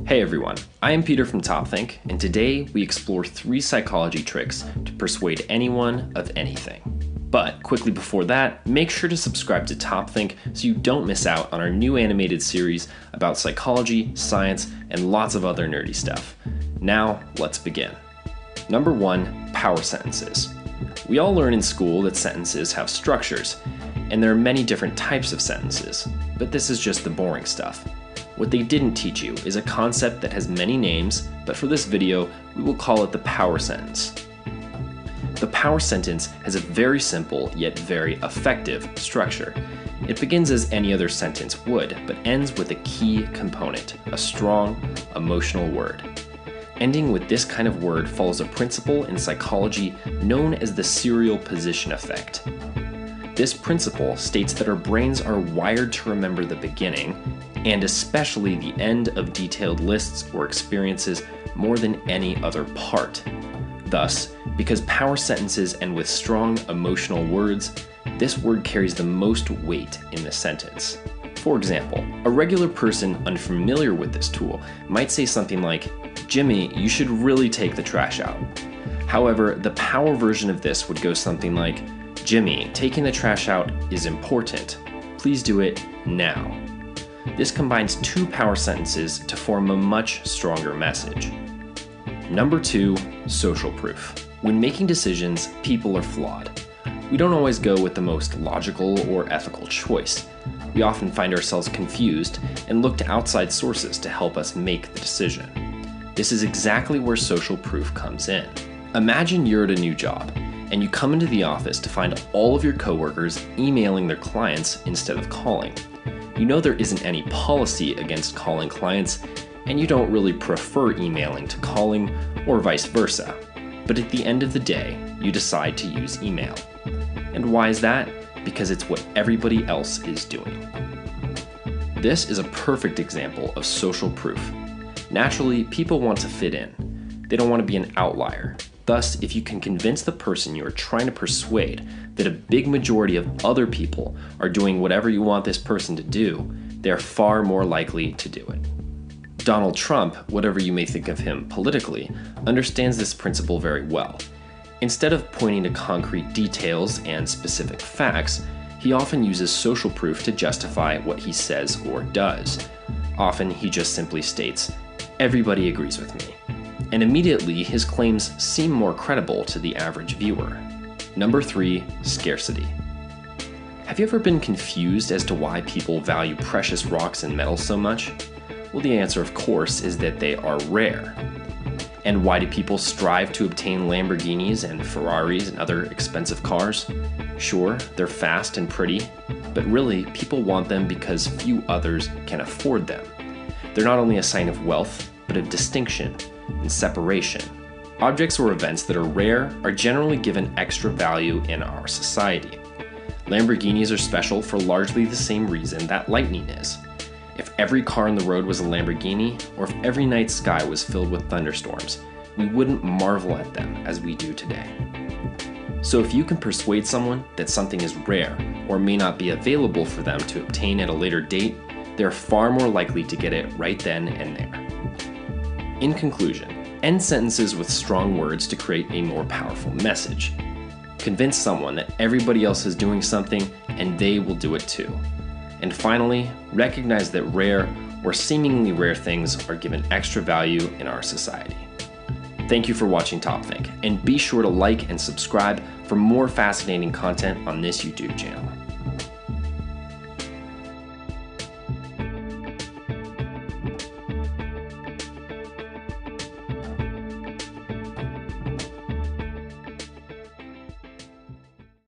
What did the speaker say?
Hey everyone, I am Peter from TopThink, and today we explore 3 psychology tricks to persuade anyone of anything. But quickly before that, make sure to subscribe to TopThink so you don't miss out on our new animated series about psychology, science, and lots of other nerdy stuff. Now, let's begin. Number 1, power sentences. We all learn in school that sentences have structures, and there are many different types of sentences, but this is just the boring stuff. What they didn't teach you is a concept that has many names, but for this video, we will call it the power sentence. The power sentence has a very simple yet very effective structure. It begins as any other sentence would, but ends with a key component, a strong, emotional word. Ending with this kind of word follows a principle in psychology known as the serial position effect. This principle states that our brains are wired to remember the beginning, and especially the end of detailed lists or experiences more than any other part. Thus, because power sentences end with strong emotional words, this word carries the most weight in the sentence. For example, a regular person unfamiliar with this tool might say something like, "Jimmy, you should really take the trash out." However, the power version of this would go something like, "Jimmy, taking the trash out is important. Please do it now." This combines 2 power sentences to form a much stronger message. Number 2, social proof. When making decisions, people are flawed. We don't always go with the most logical or ethical choice. We often find ourselves confused and look to outside sources to help us make the decision. This is exactly where social proof comes in. Imagine you're at a new job, and you come into the office to find all of your coworkers emailing their clients instead of calling. You know there isn't any policy against calling clients, and you don't really prefer emailing to calling or vice versa. But at the end of the day, you decide to use email. And why is that? Because it's what everybody else is doing. This is a perfect example of social proof. Naturally, people want to fit in. They don't want to be an outlier. Thus, if you can convince the person you are trying to persuade that a big majority of other people are doing whatever you want this person to do, they are far more likely to do it. Donald Trump, whatever you may think of him politically, understands this principle very well. Instead of pointing to concrete details and specific facts, he often uses social proof to justify what he says or does. Often he just simply states, "Everybody agrees with me." And immediately his claims seem more credible to the average viewer. Number 3, scarcity. Have you ever been confused as to why people value precious rocks and metals so much? Well, the answer, of course, is that they are rare. And why do people strive to obtain Lamborghinis and Ferraris and other expensive cars? Sure, they're fast and pretty, but really, people want them because few others can afford them. They're not only a sign of wealth, but of distinction and separation. Objects or events that are rare are generally given extra value in our society. Lamborghinis are special for largely the same reason that lightning is. If every car on the road was a Lamborghini, or if every night sky was filled with thunderstorms, we wouldn't marvel at them as we do today. So if you can persuade someone that something is rare or may not be available for them to obtain at a later date, they're far more likely to get it right then and there. In conclusion, end sentences with strong words to create a more powerful message. Convince someone that everybody else is doing something and they will do it too. And finally, recognize that rare or seemingly rare things are given extra value in our society. Thank you for watching TopThink, and be sure to like and subscribe for more fascinating content on this YouTube channel.